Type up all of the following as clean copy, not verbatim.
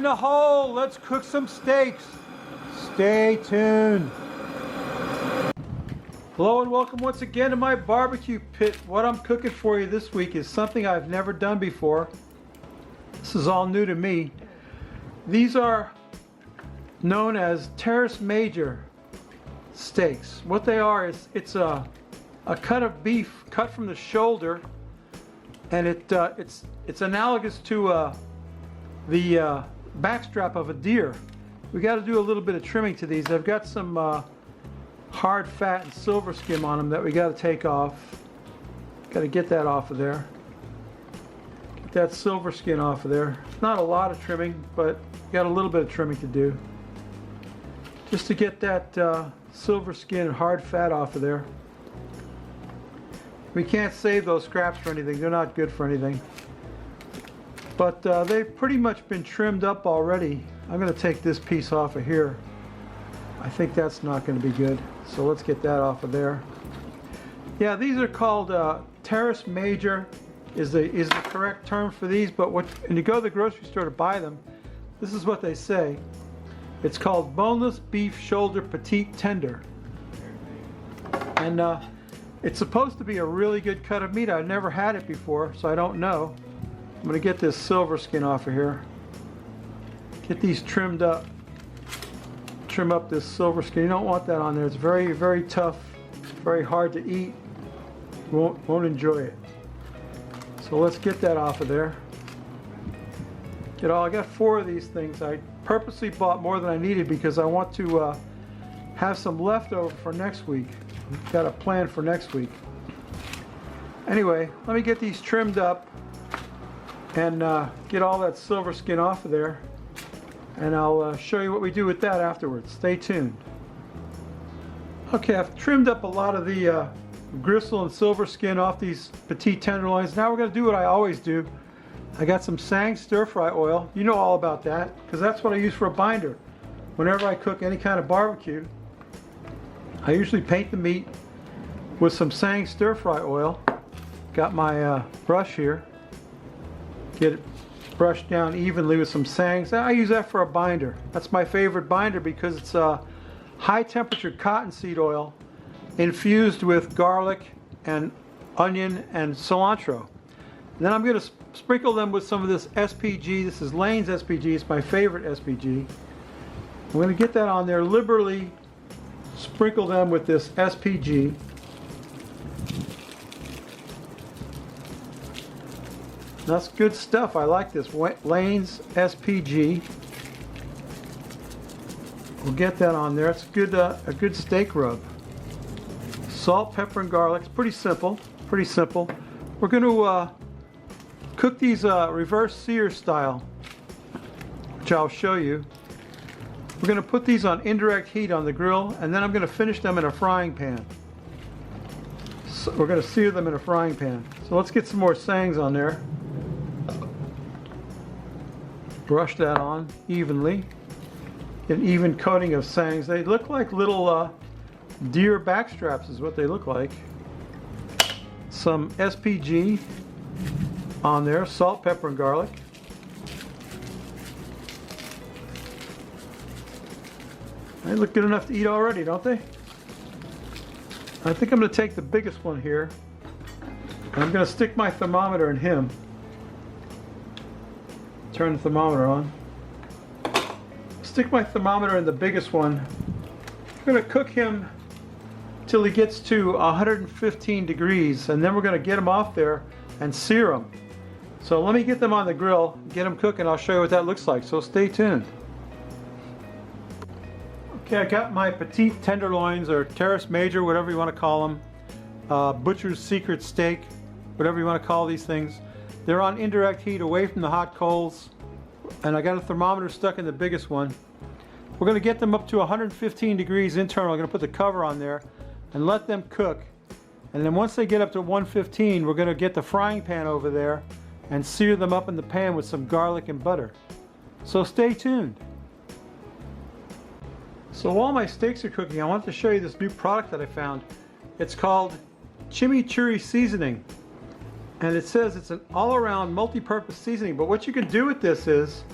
in the hole. Let's cook some steaks. Stay tuned. Hello and welcome once again to my barbecue pit. What I'm cooking for you this week is something I've never done before. This is all new to me. These are known as Teres Major steaks. What they are is it's a cut of beef cut from the shoulder, and it's analogous to the backstrap of a deer. We got to do a little bit of trimming to these. I've got some hard fat and silver skim on them that we got to take off. Got to get that off of there. Get that silver skin off of there. Not a lot of trimming, but got a little bit of trimming to do. Just to get that silver skin and hard fat off of there. We can't save those scraps for anything. They're not good for anything. But they've pretty much been trimmed up already. I'm going to take this piece off of here. I think that's not going to be good. So let's get that off of there. Yeah, these are called Teres Major is the correct term for these. But when you go to the grocery store to buy them, this is what they say. It's called boneless beef shoulder petite tender. And it's supposed to be a really good cut of meat. I've never had it before, so I don't know. I'm going to get this silver skin off of here. Get these trimmed up. Trim up this silver skin. You don't want that on there. It's very, very tough. Very hard to eat. You won't enjoy it. So let's get that off of there. I got 4 of these things. I purposely bought more than I needed because I want to have some leftover for next week. Got a plan for next week. Anyway, let me get these trimmed up and get all that silver skin off of there, and I'll show you what we do with that afterwards. Stay tuned. Okay, I've trimmed up a lot of the gristle and silver skin off these petite tenderloins. Now we're going to do what I always do. I got some Searing stir-fry oil. You know all about that because that's what I use for a binder. Whenever I cook any kind of barbecue, I usually paint the meat with some Searing stir-fry oil. Got my brush here. Get it brushed down evenly with some Searing. I use that for a binder. That's my favorite binder because it's high temperature cottonseed oil infused with garlic and onion and cilantro. And then I'm going to sprinkle them with some of this SPG. This is Lane's SPG. It's my favorite SPG. I'm going to get that on there, liberally sprinkle them with this SPG. That's good stuff. I like this. Lane's SPG. We'll get that on there. It's good, a good steak rub. Salt, pepper, and garlic. It's pretty simple. Pretty simple. We're going to cook these reverse sear style, which I'll show you. We're going to put these on indirect heat on the grill, and then I'm going to finish them in a frying pan. So we're going to sear them in a frying pan. So let's get some more Searings on there. Brush that on evenly. Get an even coating of Searings. They look like little deer backstraps is what they look like. Some SPG on there, salt, pepper, and garlic. They look good enough to eat already, don't they? I think I'm going to take the biggest one here. I'm going to stick my thermometer in him. Turn the thermometer on. Stick my thermometer in the biggest one. I'm going to cook him till he gets to 115 degrees, and then we're going to get him off there and sear them. So let me get them on the grill, get them cooking. I'll show you what that looks like. So stay tuned. Okay, I got my petite tenderloins, or Teres Major, whatever you want to call them. Butcher's Secret steak, whatever you want to call these things. They're on indirect heat away from the hot coals. And I got a thermometer stuck in the biggest one. We're going to get them up to 115 degrees internal. I'm going to put the cover on there and let them cook. And then once they get up to 115, we're going to get the frying pan over there and sear them up in the pan with some garlic and butter. So stay tuned. So while my steaks are cooking, I want to show you this new product that I found. It's called chimichurri seasoning. And it says it's an all-around multi-purpose seasoning. But what you can do with this is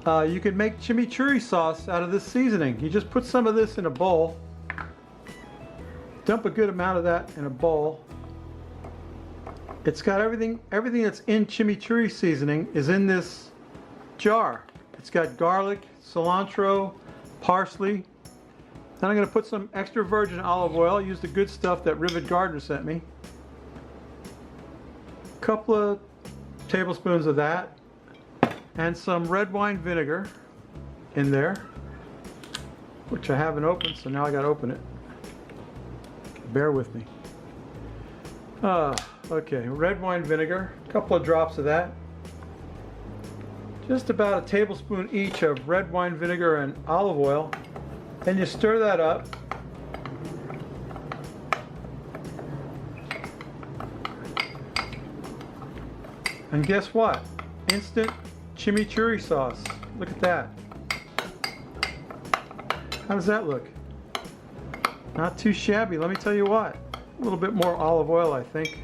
You can make chimichurri sauce out of this seasoning. You just put some of this in a bowl. Dump a good amount of that in a bowl. It's got everything that's in chimichurri seasoning is in this jar. It's got garlic, cilantro, parsley. Then I'm going to put some extra virgin olive oil. Use the good stuff that Rivet Gardner sent me. A couple of tablespoons of that. And some red wine vinegar in there, which I haven't opened, so now I got to open it. Bear with me. Okay, red wine vinegar, a couple of drops of that. Just about a tablespoon each of red wine vinegar and olive oil. Then you stir that up. And guess what? Instant chimichurri sauce. Look at that. How does that look? Not too shabby. Let me tell you what. A little bit more olive oil, I think.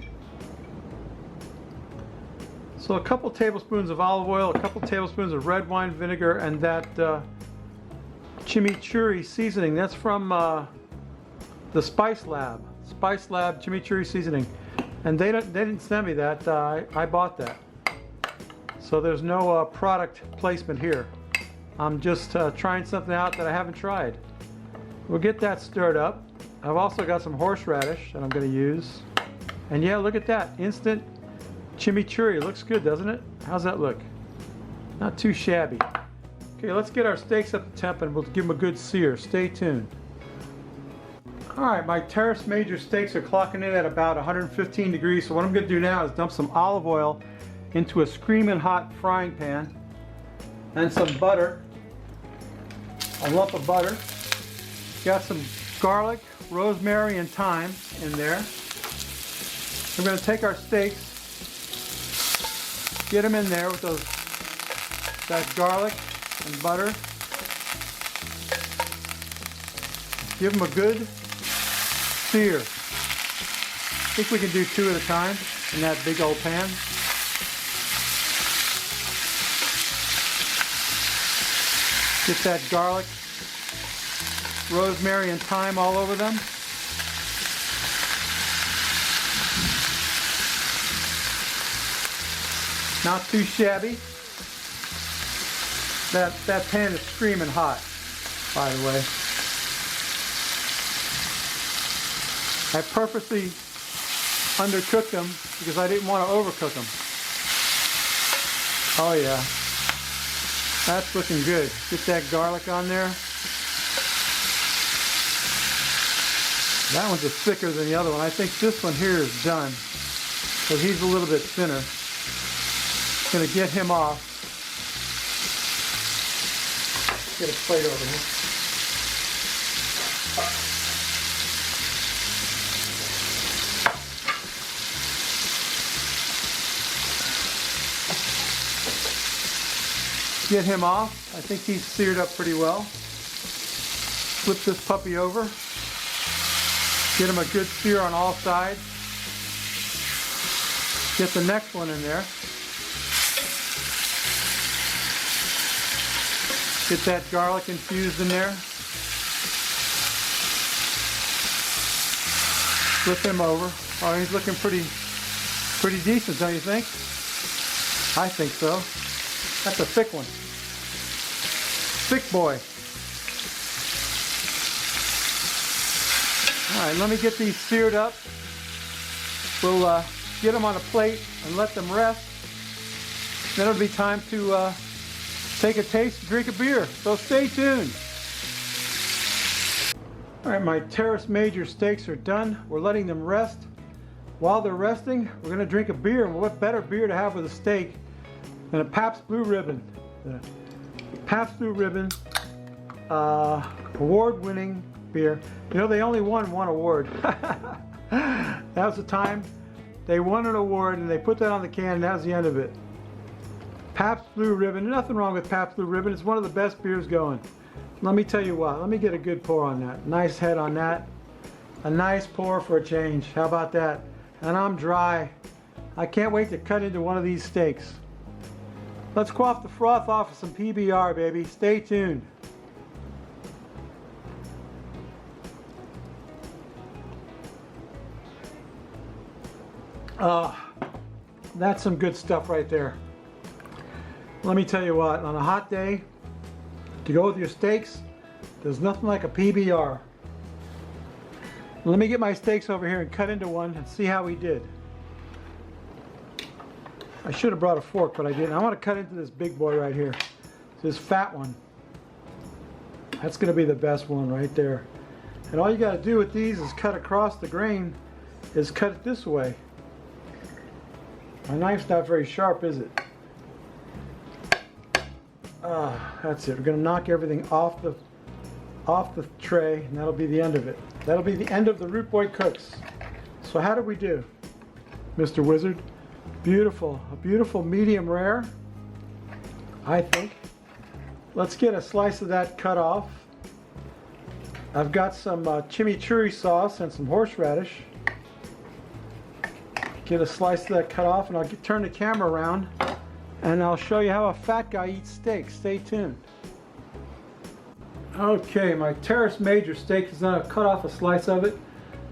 So a couple tablespoons of olive oil, a couple tablespoons of red wine vinegar, and that chimichurri seasoning. That's from the Spice Lab. Spice Lab chimichurri seasoning. And they didn't send me that. I bought that. So there's no product placement here. I'm just trying something out that I haven't tried. We'll get that stirred up. I've also got some horseradish that I'm going to use. And yeah, look at that. Instant chimichurri. Looks good, doesn't it? How's that look? Not too shabby. Okay, let's get our steaks up to temp and we'll give them a good sear. Stay tuned. Alright, my Teres Major steaks are clocking in at about 115 degrees. So what I'm going to do now is dump some olive oil into a screaming hot frying pan and some butter, a lump of butter. Got some garlic, rosemary, and thyme in there. We're going to take our steaks, get them in there with that garlic and butter. Give them a good sear. I think we can do 2 at a time in that big old pan. Get that garlic, rosemary, and thyme all over them. Not too shabby. That pan is screaming hot, by the way. I purposely undercooked them because I didn't want to overcook them. Oh yeah. That's looking good. Get that garlic on there. That one's a thicker than the other one. I think this one here is done because he's a little bit thinner. Going to get him off. Get a plate over here. Get him off. I think he's seared up pretty well. Flip this puppy over. Get him a good sear on all sides. Get the next one in there. Get that garlic infused in there. Flip him over. Oh, he's looking pretty decent, don't you think? I think so. That's a thick one. Thick boy. Alright, let me get these seared up. We'll get them on a plate and let them rest. Then it'll be time to take a taste and drink a beer. So stay tuned. Alright, my Teres Major steaks are done. We're letting them rest. While they're resting, we're going to drink a beer. And what better beer to have with a steak than a Pabst Blue Ribbon. The Pabst Blue Ribbon award-winning beer. You know, they only won one award. That was the time they won an award and they put that on the can and that was the end of it. Pabst Blue Ribbon, nothing wrong with Pabst Blue Ribbon. It's one of the best beers going. Let me tell you what, let me get a good pour on that. Nice head on that. A nice pour for a change. How about that? And I'm dry. I can't wait to cut into one of these steaks. Let's quaff the froth off of some PBR, baby. Stay tuned. That's some good stuff right there. Let me tell you what, on a hot day, to go with your steaks, there's nothing like a PBR. Let me get my steaks over here and cut into one and see how we did. I should have brought a fork, but I didn't. I want to cut into this big boy right here. This fat one. That's going to be the best one right there. And all you got to do with these is cut across the grain, is cut it this way. My knife's not very sharp, is it? That's it. We're going to knock everything off the tray, and that'll be the end of it. That'll be the end of the Root Boy Cooks. So how did we do, Mr. Wizard? Beautiful. A beautiful medium rare, I think. Let's get a slice of that cut off. I've got some chimichurri sauce and some horseradish. Get a slice of that cut off, and I'll turn the camera around and I'll show you how a fat guy eats steak. Stay tuned. Okay, my Teres Major steak is done. I've cut off a slice of it.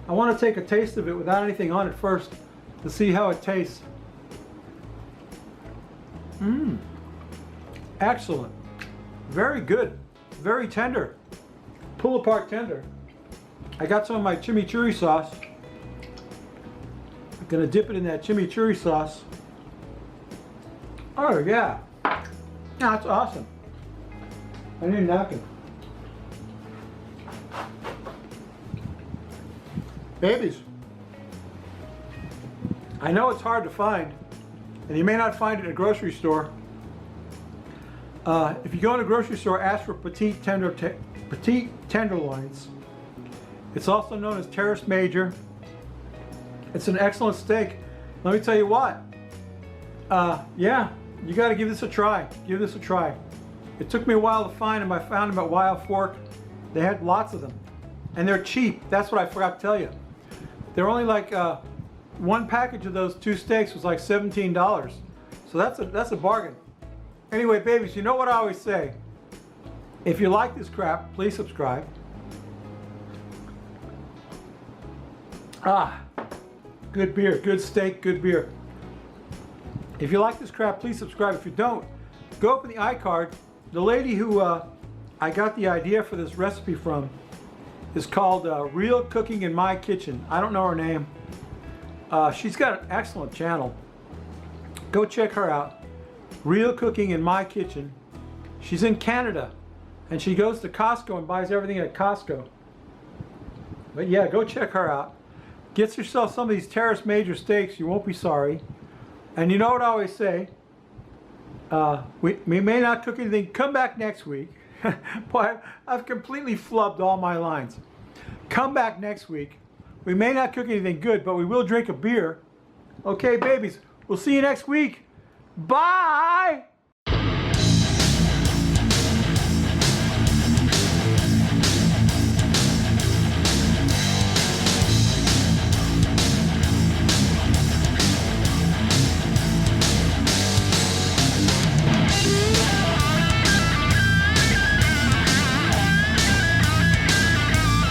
I want to take a taste of it without anything on it first to see how it tastes. Excellent. Very good. Very tender. Pull apart tender. I got some of my chimichurri sauce. I'm gonna dip it in that chimichurri sauce. Oh yeah. That's awesome. I need a napkin. Babies, I know it's hard to find, and you may not find it in a grocery store. If you go in a grocery store, ask for petite tenderloins. It's also known as Teres Major. It's an excellent steak. Let me tell you what. Yeah, you got to give this a try. Give this a try. It took me a while to find them. I found them at Wild Fork. They had lots of them, and they're cheap. That's what I forgot to tell you. They're only like one package of those 2 steaks was like $17. So that's a bargain. Anyway, babies, you know what I always say. If you like this crap, please subscribe. Good beer, good steak, good beer. If you like this crap, please subscribe. If you don't, go up in the iCard. The lady who I got the idea for this recipe from is called Real Cooking in My Kitchen. I don't know her name. She's got an excellent channel. Go check her out. Real Cooking in My Kitchen. She's in Canada, and she goes to Costco and buys everything at Costco. But yeah, go check her out. Get yourself some of these Teres Major steaks. You won't be sorry. And you know what I always say? We may not cook anything. Come back next week. Boy, I've completely flubbed all my lines. Come back next week. We may not cook anything good, but we will drink a beer. Okay, babies, we'll see you next week. Bye!